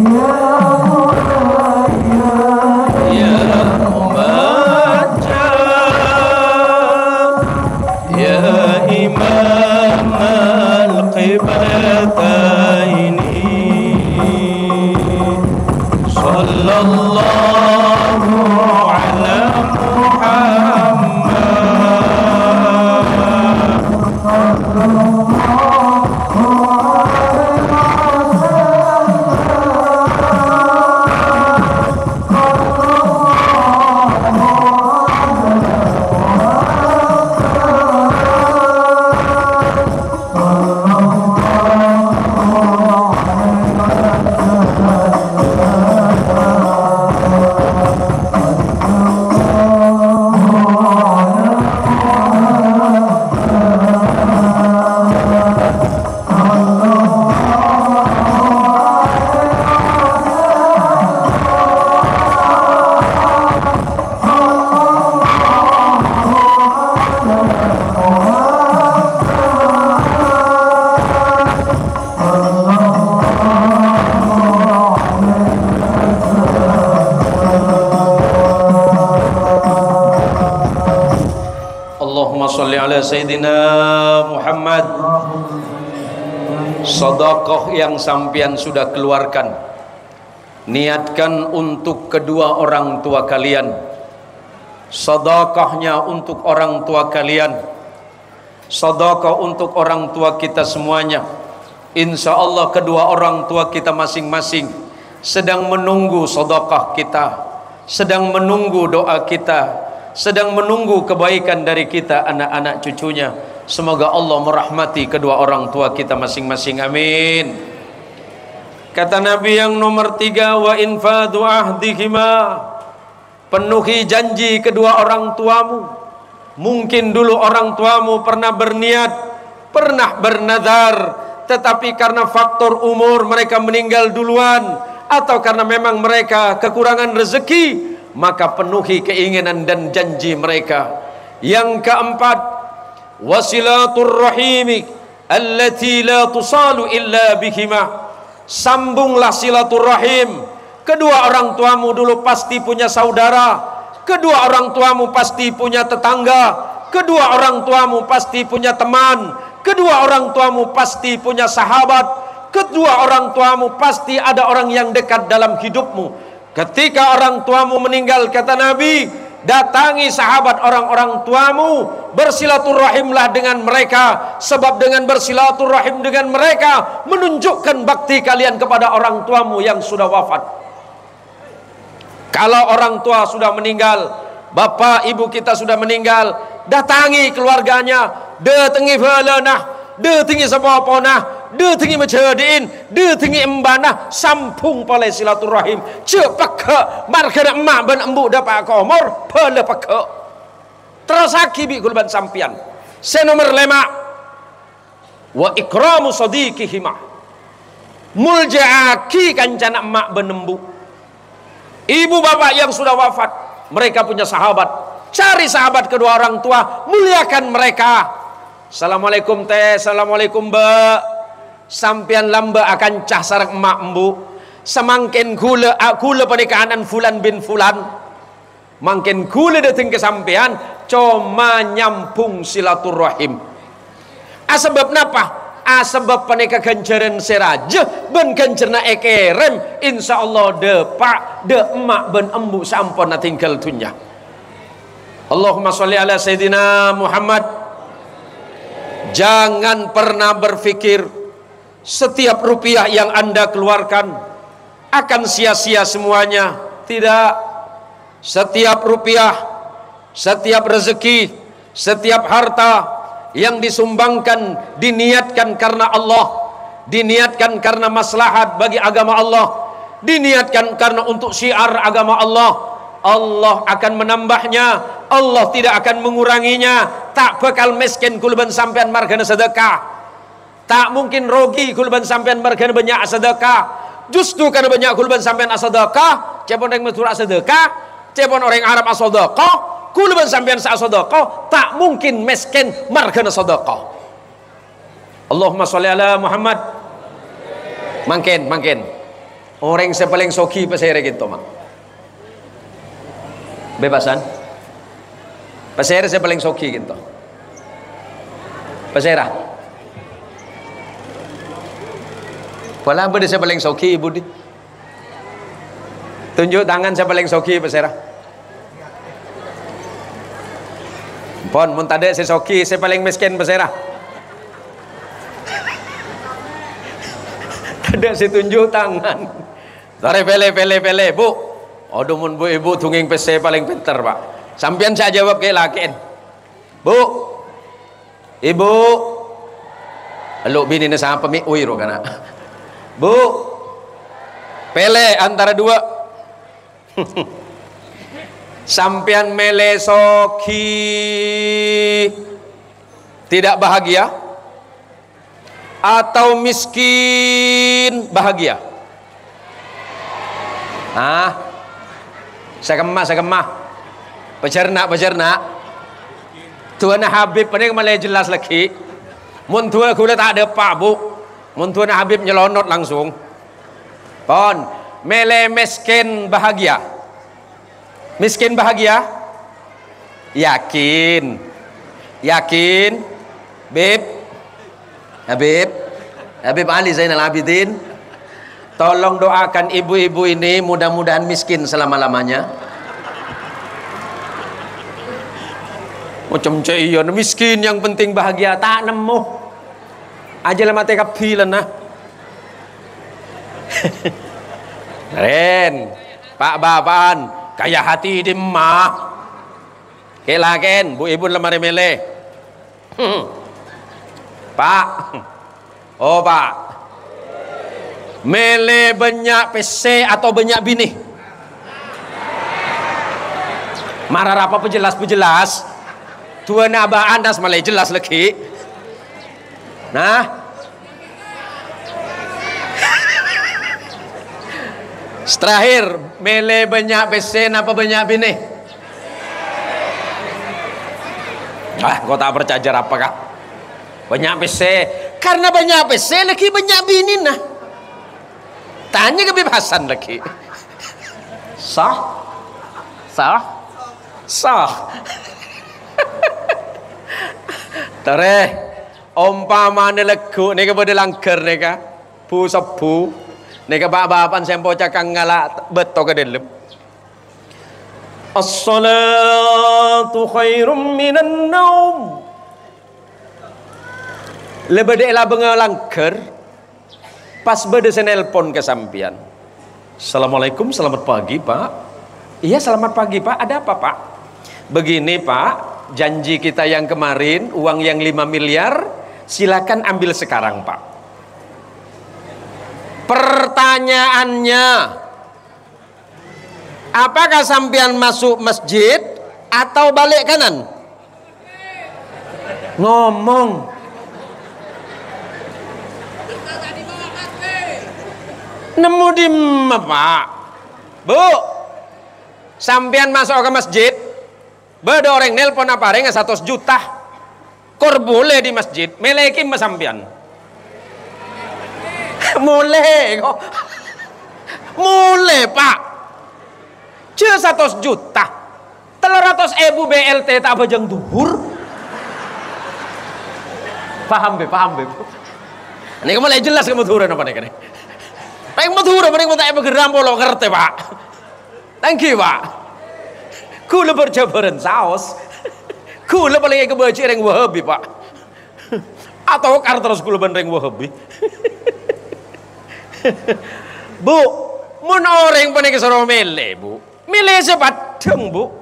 Yeah. Allahumma salli ala Sayyidina Muhammad. Sedekah yang sampian sudah keluarkan, niatkan untuk kedua orang tua kalian. Sedekahnya untuk orang tua kalian, sedekah untuk orang tua kita semuanya. Insya Allah kedua orang tua kita masing-masing sedang menunggu sedekah kita, sedang menunggu doa kita, sedang menunggu kebaikan dari kita, anak-anak cucunya. Semoga Allah merahmati kedua orang tua kita masing-masing. Amin. Kata Nabi yang nomor 3, wa infadu ahdihima, penuhi janji kedua orang tuamu. Mungkin dulu orang tuamu pernah berniat, pernah bernazar, tetapi karena faktor umur mereka meninggal duluan, atau karena memang mereka kekurangan rezeki, maka penuhi keinginan dan janji mereka. Yang keempat, wasilatur rahimi allati la tusalu illa bihima, sambunglah silaturahim. Kedua orang tuamu dulu pasti punya saudara, kedua orang tuamu pasti punya tetangga, kedua orang tuamu pasti punya teman, kedua orang tuamu pasti punya sahabat, kedua orang tuamu pasti ada orang yang dekat dalam hidupmu. Ketika orang tuamu meninggal, kata Nabi, datangi sahabat orang-orang tuamu, bersilaturahimlah dengan mereka, sebab dengan bersilaturahim dengan mereka menunjukkan bakti kalian kepada orang tuamu yang sudah wafat. Kalau orang tua sudah meninggal, bapak ibu kita sudah meninggal, datangi keluarganya, datangi falanah, datangi sepaponah, datangi macadin, datangi embanah, sampung pale silaturahim. Cepat ke marga emak ben embu dapat komor pale peke. Terus akibi gulban sampian. Senomor 5, wa ikramu sadiqihima, muljaaki kancana emak benembu. Ibu bapak yang sudah wafat, mereka punya sahabat. Cari sahabat kedua orang tua, muliakan mereka. Assalamualaikum teh, assalamualaikum mbak. Sampian lamba akan cah sarang emak embu. Semangkin gula pernikahan fulan bin fulan. Mangkin gula datang ke sampean, cuma nyampung silaturahim. Asbab napa? Asbab panika ganjaran seraja ben ganjarna ekerem, insyaallah de pak de emak ben embu sampun tinggal dunya. Allahumma sholli ala Sayyidina Muhammad. Jangan pernah berpikir setiap rupiah yang Anda keluarkan akan sia-sia semuanya. Tidak. Setiap rupiah, setiap rezeki, setiap harta yang disumbangkan diniatkan karena Allah, diniatkan karena maslahat bagi agama Allah, diniatkan karena untuk syiar agama Allah, Allah akan menambahnya, Allah tidak akan menguranginya. Tak bakal miskin kulban sampean margana sedekah, tak mungkin rogi kulban sampean margana banyak sedekah. Justru karena banyak kulban sampean sedekah, cepon orang Madura sedekah, cepon orang Arab sedekah, kulban sampean sedekah, tak mungkin miskin margana sedekah. Allahumma sholli ala Muhammad. Mangkin orang yang paling soki pasere gitu mak. Bebasan pasera saya paling soki gitu. Pasera wala bede saya paling soki ibu di tunjuk tangan saya paling soki pasera. Pon mun tade saya soki saya paling miskin pasera. Tade saya tunjuk tangan. Tare pele bu. Aduh mun bu ibu tunging pese paling pinter pak. Sampian saya jawab kayak lakin. Bu, ibu, lu bini ni sama pemi uiro kana. Bu, pele antara dua. Sampian mele soki tidak bahagia atau miskin bahagia? Saya kemah. Pajarna tuan Habib ini malah jelas lagi. Mun tuan gula tak ada pak bu, mun tuan Habib nyelonot langsung. Pon mele miskin bahagia, miskin bahagia, yakin Yakin? Beb? Habib Ali Zainal Abidin, tolong doakan ibu-ibu ini mudah-mudahan miskin selama-lamanya. Macam iya miskin yang penting bahagia tak nemu. Aja lah mati kapilan nah. Ren, Pak Bapan, kaya hati di mah. Kelaken, bu ibu lemari mele. Pak, oh Pak, mele banyak PC atau banyak bini? Marah apa pejelas? Tua naba andas malah jelas lagi. Nah, terakhir, mele banyak PC apa banyak bini? Kau tak percaya apakah? Banyak PC. Karena banyak PC lagi banyak bini nah. Tanya kebebasan lagi. Sah. Tere, umpamane legu nika bade langgar nika, bu sebu, nika bapak-bapan sempo cakang ngalak beto ke dalam. As-salatu khairum minan naum. Lebede lah bengal langgar, pas bade senelpon ke sampian. Assalamualaikum, selamat pagi Pak. Iya selamat pagi Pak, ada apa Pak? Begini Pak, janji kita yang kemarin uang yang 5 miliar silakan ambil sekarang Pak. Pertanyaannya, apakah sampean masuk masjid atau balik kanan? Ngomong. Nemu di mana Pak? Bu, sampean masuk ke masjid, beda orang nelpon apa ring 100 juta, kor boleh di masjid, melekim sampean. Mulai kok, mulai Pak. Cuma 100 juta, 300.000 BLT tak bajang duhur. Paham be. Ini kamu mulai jelas kamu duhuran apa nih? Paling duhuran, paling mau tak bergeram polo ngerti Pak. Thank you Pak. Kula berjabaran saus. Kula paling kebaca yang Wahabi Pak. Atau kar terus kula bandeng Wahabi. Bu, mun orang paling kesuruh mele Bu. Mele sepadeng Bu.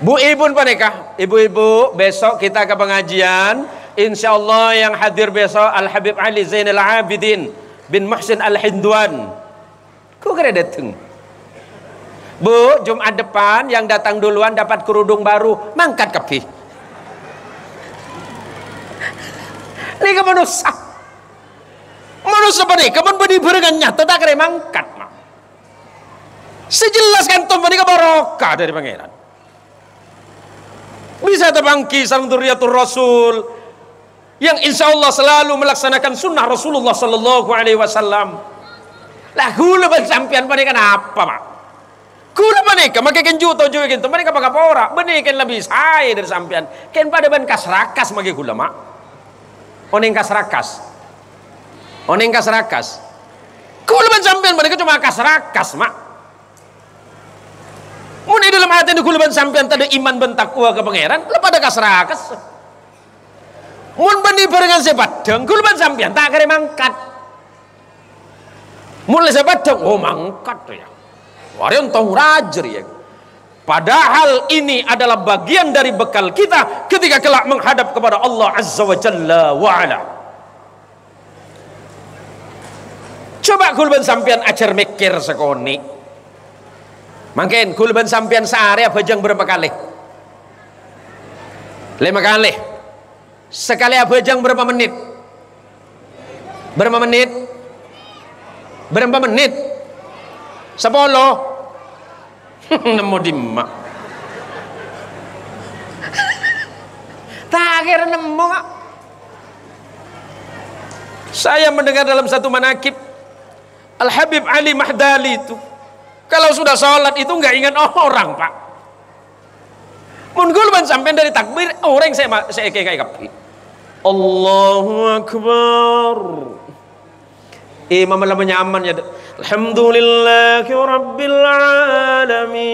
Bu ibu panikah? Ibu-ibu besok kita ke pengajian. Insya Allah yang hadir besok Al Habib Ali Zainal Abidin bin Muhsin Al Hindwan. Kok kira datang? Bu, Jumat depan yang datang duluan dapat kerudung baru, mangkat kepi. Ini ke manusia. Manusia apa nih? Kamu beri berengannya, tak kira mangkat. Sejelas kantum ini ke barokah dari pangeran. Bisa terbangki sang dzurriyyatur Rasul yang insya Allah selalu melaksanakan sunnah Rasulullah Sallallahu Alaihi Wasallam. Lah gula sampian panik apa Mak? Gula panik, makai kenjuto juga gitu. Mereka pakai pora, benikan lebih saya dari sampian. Ken pada ban kasrakas makai gula Mak. Oneng kasrakas. Gula ban sampian mereka cuma kasrakas Mak. Mun dalam hati ini gula ban sampian tadi iman bentakwa ke pangeran, lepas ada kasrakas. Mun bani barengan sepadang, gula ban sampian tak kira mangkat. Mulai sepadang, oh mangkat tuh ya. Warian tahu rajer ya. Padahal ini adalah bagian dari bekal kita ketika kelak menghadap kepada Allah Azza wa Jalla wa Ala. Coba kulban sampian ajar mikir sekoni. Mungkin kulban sampian sehari abajang berapa kali? 5 kali. Sekali abajang berapa menit? Berapa menit? 10. Nemu di mak. Tak kira nemu. Saya mendengar dalam satu manakib Al Habib Ali Mahdali itu kalau sudah sholat itu nggak ingat orang Pak. Mun gulban sampean dari takbir orang saya kayak kapi. Allahu Akbar. Imam lama nyaman ya. Alhamdulillahi Rabbil Alamin.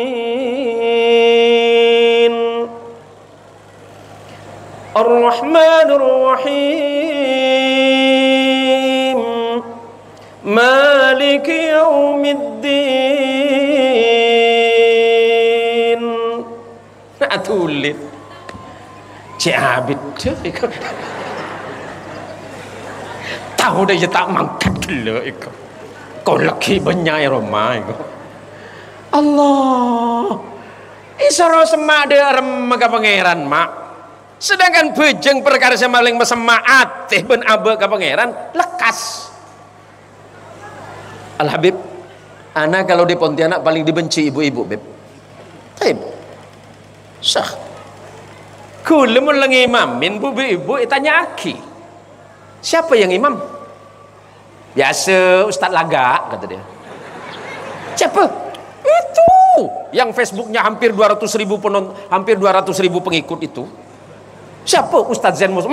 Ar-Rahmanir Rahim. Maliki Yaumiddin. Atulit. Ciabit. Tahu dah je tak mangkat gila ikut. Kau laki banyak Roma ikut. Allah. Isara semak dia remaga pangeran mak. Sedangkan bejeng perkara semaling mesemaat teh ben abe ka pangeran lekas. Al Habib, ana kalau di Pontianak paling dibenci ibu-ibu beb. Taib. Sah. Kula mun lang imamin bu ibu tanya aki. Siapa yang imam? Biasa Ustaz Laga kata dia. Siapa? Itu yang Facebooknya hampir 200.000 hampir 200.000 pengikut itu. Siapa? Ustaz Zen Mus.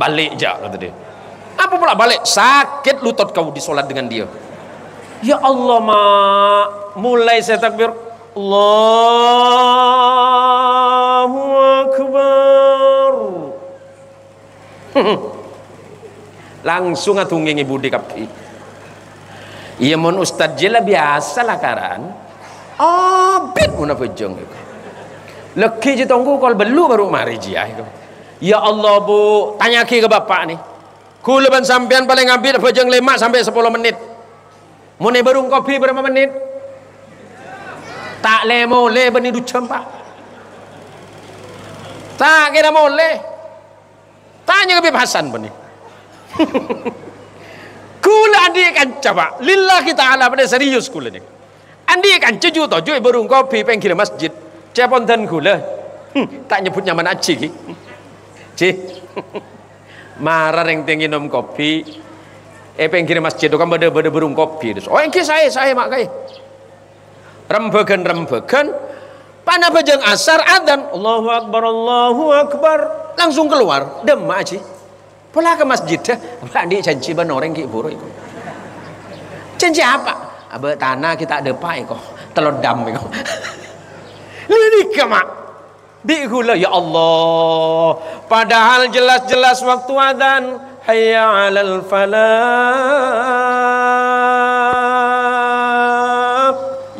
Balik je kata dia. Apa pula balik? Sakit lutut kau disolat dengan dia. Ya Allah mak, mulai saya takbir Allahu Akbar. Langsung atunging ibu di kapi. Iya mon Ustaz je lah biasa lah karan. Abid mun apa jeng. Leki je tunggu kalau belu baru mari jiah. Ya Allah bu, tanya ke bapak ni. Kula ban sampean paling abid apa jeng 5 sampai 10 menit. Mun berung kopi berapa menit? Tak le mole beni du cempak. Tak kira mole. Tanya ke Habib Hasan beni. Kula andi kan coba lillahi ta'ala pada serius kula ni andi kan ceju tojo berung kopi pengkir masjid ceponten kula tak nyebut nyaman aci ki cih marah yang tinggi nom kopi pengkir masjid tu kan beda berung kopi oh engki saya mak kai rembegan pana bajang asar adzan Allahu Akbar langsung keluar demak aci pulang ke masjid dah, adik janji ban orang ki buruk itu. Janji apa? Abe tanah kita ada pai kok, telur dam kok. Ini kemak. Di gula ya Allah. Padahal jelas-jelas waktu adzan hayya 'alal falah.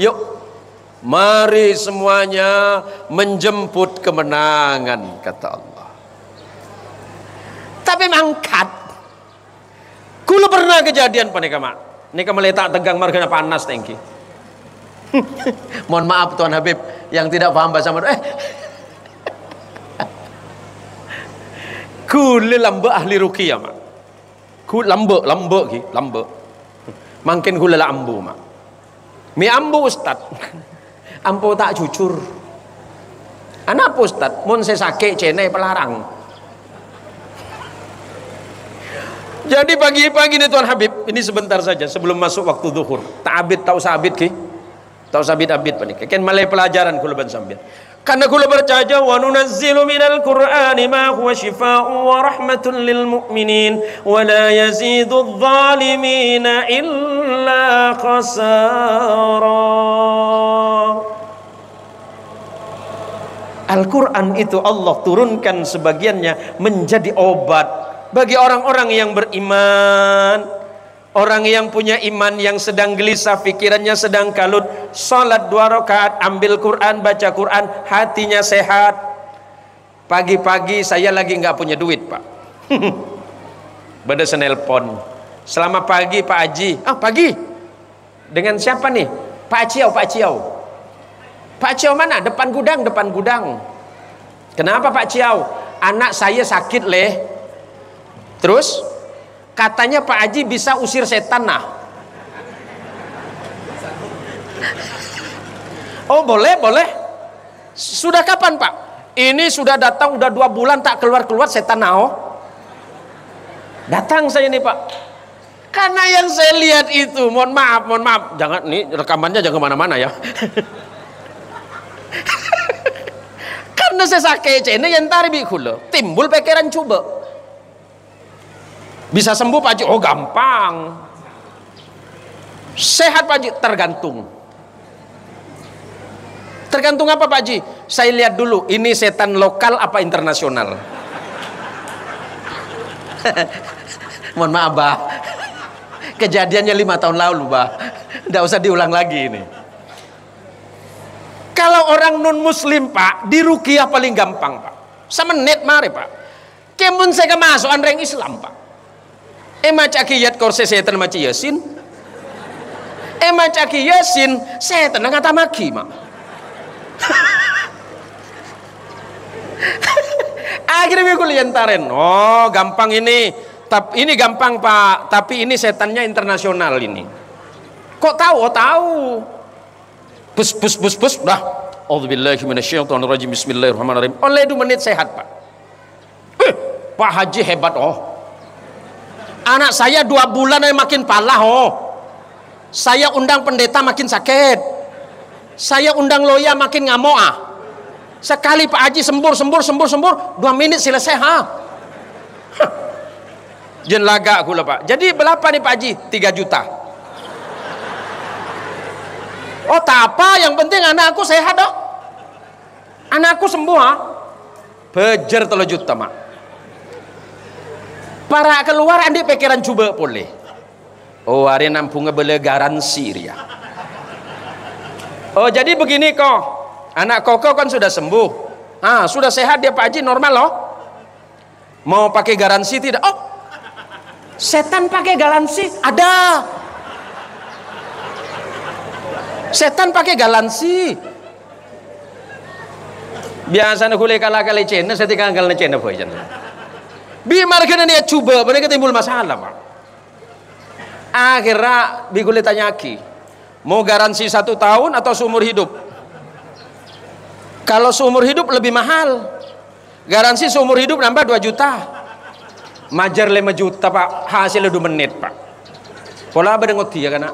Yuk, mari semuanya menjemput kemenangan kata Allah. Tapi mangkat kula pernah kejadian paneka mak nika meletak tegang margana panas tengki. Mohon maaf Tuan Habib yang tidak paham bahasa Madura kula lambe ahli ruqyah mak kula lambe ki lambe mungkin kula la ambu mak mi ambu ustaz ampu tak jujur anak ustaz mun saya sakit cene pelarang. Jadi pagi-pagi ini Tuan Habib, ini sebentar saja sebelum masuk waktu zuhur. Ta'abid tahu sabit ki? Tahu sabit abid panik. Kan malai pelajaran kula ban sampean. Karena kula percaya wa nunazzilu minal Qur'ani ma huwa shifaa'un wa rahmatun lil mu'minin wa la yazidu adh-dhalimina illa khasara. Al-Qur'an itu Allah turunkan sebagiannya menjadi obat bagi orang-orang yang beriman, orang yang punya iman yang sedang gelisah, pikirannya sedang kalut, salat 2 rakaat, ambil Quran, baca Quran, hatinya sehat. Pagi-pagi saya lagi nggak punya duit pak. Beda senelpon. Selama pagi Pak Haji, pagi. Dengan siapa nih? Pak Ciau. Pak Ciau mana? Depan gudang. Kenapa Pak Ciau? Anak saya sakit leh. Terus katanya Pak Haji bisa usir setan nah. Oh boleh. Sudah kapan Pak? Ini sudah datang udah 2 bulan tak keluar setan nah. Datang saya nih Pak. Karena yang saya lihat itu, mohon maaf, jangan nih rekamannya jangan kemana-mana ya. Karena Kena sesake cene yang tari bikula timbul pikiran coba. Bisa sembuh Pak Haji? Oh gampang. Sehat Pak Haji? Tergantung. Tergantung apa Pak Haji? Saya lihat dulu ini setan lokal apa internasional. Mohon maaf Bah, kejadiannya 5 tahun lalu Bah, nggak usah diulang lagi ini. Kalau orang non muslim Pak, di ruqyah paling gampang Pak, semenit mari Pak. Kemun saya masuk orang Islam Pak. Maca kiyat korse setan maca yasin. Maca yasin setan ngata maki Mak. Akhirnya gue liantaren. Oh gampang ini. Tapi ini gampang Pak. Tapi ini setannya internasional ini. Kok tahu? Oh tahu. Bus. Dah. Auzubillahi minasyaitonirrajim. Bismillahirrahmanirrahim. Oleh 2 menit sehat Pak. Pak Haji hebat oh. Anak saya 2 bulan makin palah oh. Saya undang pendeta makin sakit. Saya undang loya makin ngamuk ah. Sekali Pak Haji sembur 2 menit selesai ha. Jen laga aku lah Pak. Jadi berapa nih Pak Haji? 3 juta. Oh tak apa, yang penting anakku sehat dok. Anakku sembuh ha. Bejer 3 juta Mak. Para keluar andi pikiran coba boleh. Oh hari nampungnya boleh garansi dia. Oh jadi begini kok. Anak koko kan sudah sembuh. Ah sudah sehat dia Pak Haji normal loh. Mau pakai garansi tidak? Oh setan pakai garansi ada. Setan pakai garansi. Biasanya kule kala-kala cina saya tinggal kala cina boy jangan. Biar kena dia coba, mereka timbul masalah Pak. Akhirnya bigule tanya ki, mau garansi 1 tahun atau seumur hidup? Kalau seumur hidup lebih mahal. Garansi seumur hidup nambah 2 juta. Majar 5 juta Pak, hasilnya 2 menit Pak. Pola apa dengot dia kan?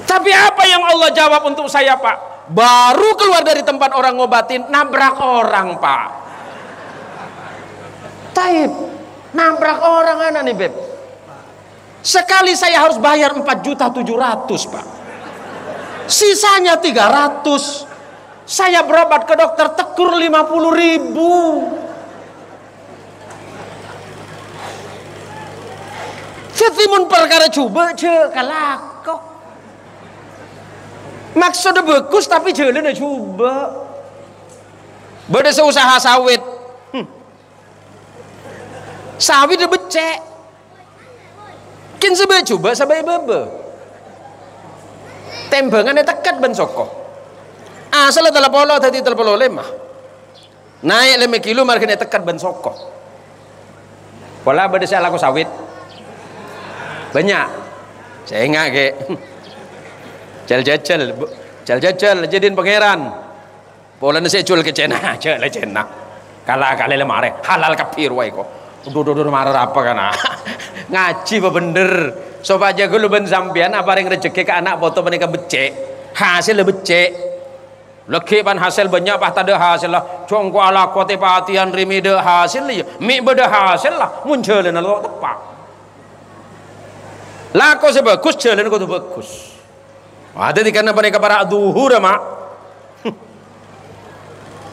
Tapi apa yang Allah jawab untuk saya Pak? Baru keluar dari tempat orang ngobatin, nabrak orang Pak. Taib, nabrak orang anak nih Beb. Sekali saya harus bayar 4.700.000 Pak. Sisanya 300. Saya berobat ke dokter tekur 50.000. Setimun perkara coba ce kalakok. Maksudnya bagus tapi jalan coba. Beda seusaha sawit. Sawit udah becek. Kin sebe coba sabai bebe. Tembangannya tekat ben soko. Asal telepolo tadi telepolo lemah. Naik 5 kilo marganya tekat ben soko. Pola beda saya laku sawit. Banyak. Saya enggak ke. Jal-jal jadiin pangeran. Pola nasi jual ke Cina, jual ke Cina. Kala-kala lemare halal kafir wae kok. Udah marah apa kan? Ngaji apa bener? Sobat aja gue ben sampean apa yang rezeki ke anak foto mereka becek. Hasil becek. Lagi pan hasil banyak pah tada hasil lah. Congko ala kote patian rimide hasil ya. Mi beda hasil lah munculin lo tepak. Lako sebagus jalan kau tu bagus. Ada di karena mereka para duhur mak.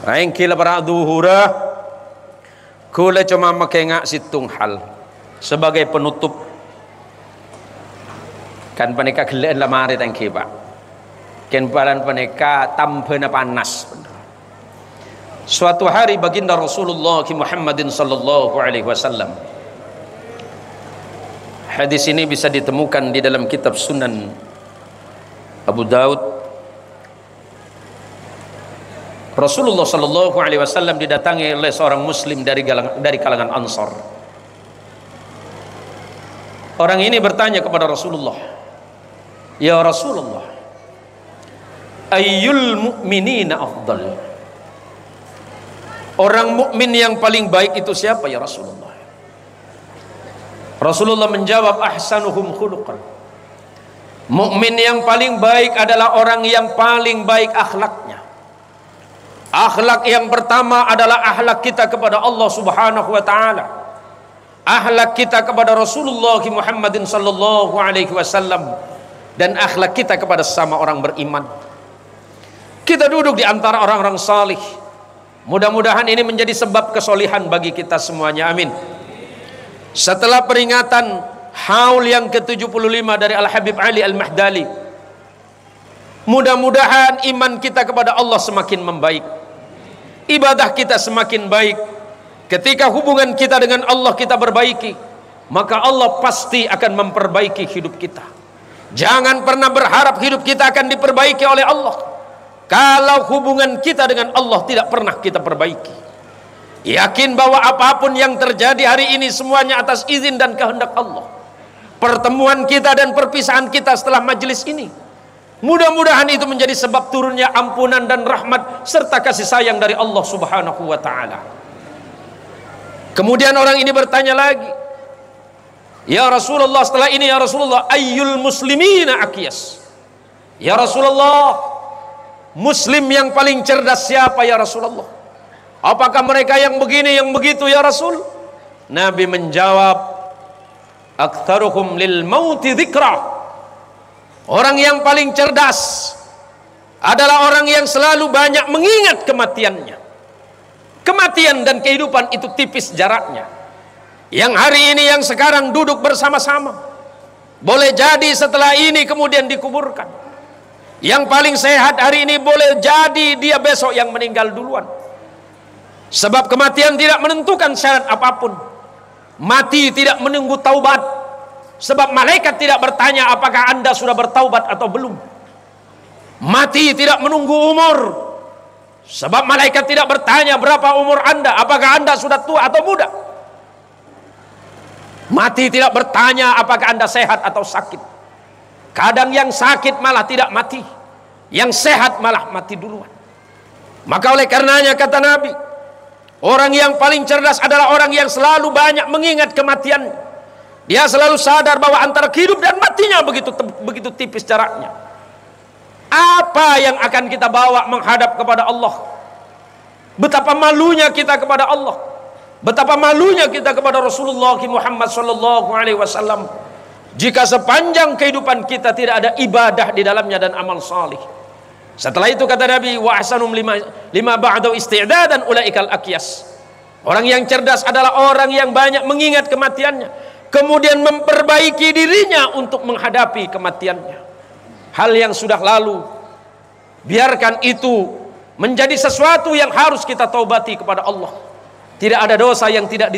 Aing kila para duhura. Kula cuma makengak situng hal sebagai penutup. Kan paneka geleen lamari tangki Pak. Ken paran paneka tampena panas. Suatu hari baginda Rasulullah Muhammadin sallallahu alaihi wasallam. Hadis ini bisa ditemukan di dalam kitab Sunan Abu Daud. Rasulullah sallallahu alaihi wasallam didatangi oleh seorang muslim dari kalangan Ansar. Orang ini bertanya kepada Rasulullah, "Ya Rasulullah, ayyul mu'minina afdal?" Orang mukmin yang paling baik itu siapa ya Rasulullah? Rasulullah menjawab, "Ahsanuhum khuluqan." Mukmin yang paling baik adalah orang yang paling baik akhlaknya. Akhlak yang pertama adalah akhlak kita kepada Allah Subhanahu wa taala. Akhlak kita kepada Rasulullah Muhammadin sallallahu alaihi wasallam, dan akhlak kita kepada sesama orang beriman. Kita duduk di antara orang-orang salih. Mudah-mudahan ini menjadi sebab kesolihan bagi kita semuanya. Amin. Setelah peringatan haul yang ke-75 dari Al-Habib Ali Al-Mahdali, mudah-mudahan iman kita kepada Allah semakin membaik, ibadah kita semakin baik. Ketika hubungan kita dengan Allah kita perbaiki, maka Allah pasti akan memperbaiki hidup kita. Jangan pernah berharap hidup kita akan diperbaiki oleh Allah kalau hubungan kita dengan Allah tidak pernah kita perbaiki. Yakin bahwa apapun yang terjadi hari ini semuanya atas izin dan kehendak Allah. Pertemuan kita dan perpisahan kita setelah majelis ini, mudah-mudahan itu menjadi sebab turunnya ampunan dan rahmat serta kasih sayang dari Allah Subhanahu wa taala. Kemudian orang ini bertanya lagi, ya Rasulullah, setelah ini ya Rasulullah, ayyul muslimina akyas? Ya Rasulullah, muslim yang paling cerdas siapa ya Rasulullah? Apakah mereka yang begini yang begitu ya Rasul? Nabi menjawab, aktsaruhum lil mauti dzikra. Orang yang paling cerdas adalah orang yang selalu banyak mengingat kematiannya. Kematian dan kehidupan itu tipis jaraknya. Yang hari ini, yang sekarang duduk bersama-sama, boleh jadi setelah ini kemudian dikuburkan. Yang paling sehat hari ini boleh jadi dia besok yang meninggal duluan. Sebab kematian tidak menentukan syarat apapun. Mati tidak menunggu taubat. Sebab malaikat tidak bertanya apakah Anda sudah bertaubat atau belum. Mati tidak menunggu umur. Sebab malaikat tidak bertanya berapa umur Anda, apakah Anda sudah tua atau muda. Mati tidak bertanya apakah Anda sehat atau sakit. Kadang yang sakit malah tidak mati, yang sehat malah mati duluan. Maka oleh karenanya kata Nabi, orang yang paling cerdas adalah orang yang selalu banyak mengingat kematian. Dia selalu sadar bahwa antara hidup dan matinya begitu tipis jaraknya. Apa yang akan kita bawa menghadap kepada Allah? Betapa malunya kita kepada Allah, betapa malunya kita kepada Rasulullah Muhammad sallallahu alaihi wasallam jika sepanjang kehidupan kita tidak ada ibadah di dalamnya dan amal salih. Setelah itu kata Nabi, wa ahsanum lima ba'du isti'dadan ulaikal akyas. Orang yang cerdas adalah orang yang banyak mengingat kematiannya, kemudian memperbaiki dirinya untuk menghadapi kematiannya. Hal yang sudah lalu, biarkan itu menjadi sesuatu yang harus kita taubati kepada Allah. Tidak ada dosa yang tidak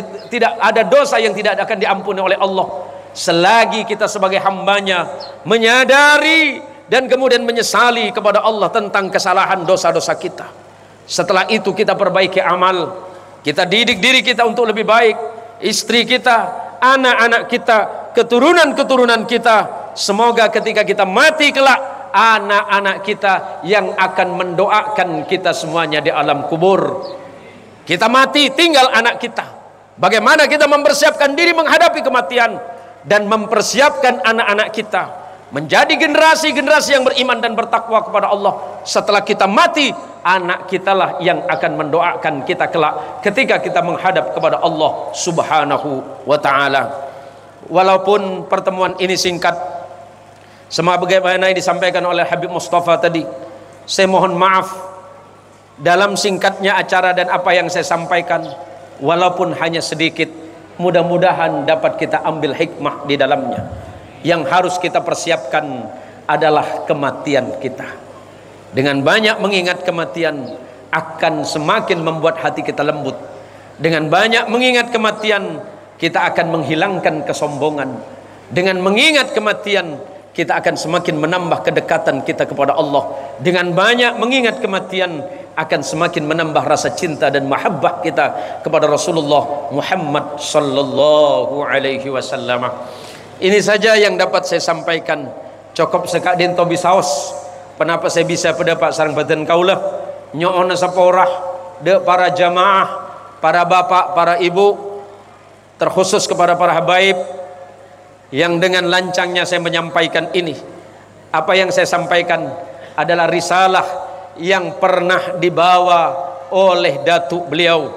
ada dosa yang tidak akan diampuni oleh Allah selagi kita sebagai hambanya menyadari dan kemudian menyesali kepada Allah tentang kesalahan dosa-dosa kita. Setelah itu kita perbaiki amal, kita didik diri kita untuk lebih baik, istri kita, anak-anak kita, keturunan-keturunan kita. Semoga ketika kita mati kelak, anak-anak kita yang akan mendoakan kita semuanya di alam kubur. Kita mati, tinggal anak kita. Bagaimana kita mempersiapkan diri menghadapi kematian dan mempersiapkan anak-anak kita menjadi generasi-generasi yang beriman dan bertakwa kepada Allah. Setelah kita mati, anak kita lah yang akan mendoakan kita kelak ketika kita menghadap kepada Allah Subhanahu wa ta'ala. Walaupun pertemuan ini singkat, sebagaimana yang disampaikan oleh Habib Mustafa tadi, saya mohon maaf dalam singkatnya acara dan apa yang saya sampaikan, walaupun hanya sedikit, mudah-mudahan dapat kita ambil hikmah di dalamnya. Yang harus kita persiapkan adalah kematian kita. Dengan banyak mengingat kematian akan semakin membuat hati kita lembut. Dengan banyak mengingat kematian kita akan menghilangkan kesombongan. Dengan mengingat kematian kita akan semakin menambah kedekatan kita kepada Allah. Dengan banyak mengingat kematian akan semakin menambah rasa cinta dan mahabbah kita kepada Rasulullah Muhammad sallallahu alaihi wasallam. Ini saja yang dapat saya sampaikan. Cukup sekadin tobi saos. Kenapa saya bisa pada Pak sareng badan kaulah nyoona saporah de para jamaah, para bapak, para ibu, terkhusus kepada para habaib yang dengan lancangnya saya menyampaikan ini. Apa yang saya sampaikan adalah risalah yang pernah dibawa oleh datuk beliau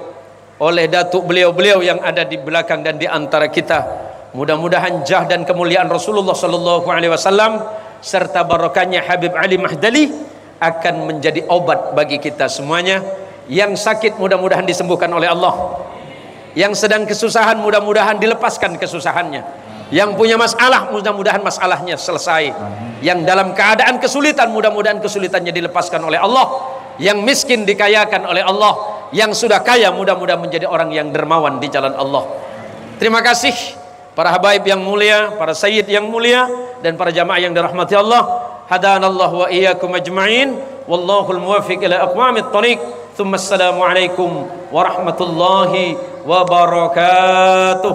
yang ada di belakang dan di antara kita. Mudah-mudahan jah dan kemuliaan Rasulullah sallallahu alaihi wasallam serta barokahnya Habib Ali Mahdali akan menjadi obat bagi kita semuanya. Yang sakit mudah-mudahan disembuhkan oleh Allah. Yang sedang kesusahan mudah-mudahan dilepaskan kesusahannya. Yang punya masalah mudah-mudahan masalahnya selesai. Yang dalam keadaan kesulitan mudah-mudahan kesulitannya dilepaskan oleh Allah. Yang miskin dikayakan oleh Allah. Yang sudah kaya mudah-mudahan menjadi orang yang dermawan di jalan Allah. Terima kasih para habaib yang mulia, para sayyid yang mulia, dan para jamaah yang dirahmati Allah. Hadanallahu wa iyyakum ajma'in. Wallahul muwaffiq ila aqwamit thoriq. Thumma assalamualaikum warahmatullahi wabarakatuh.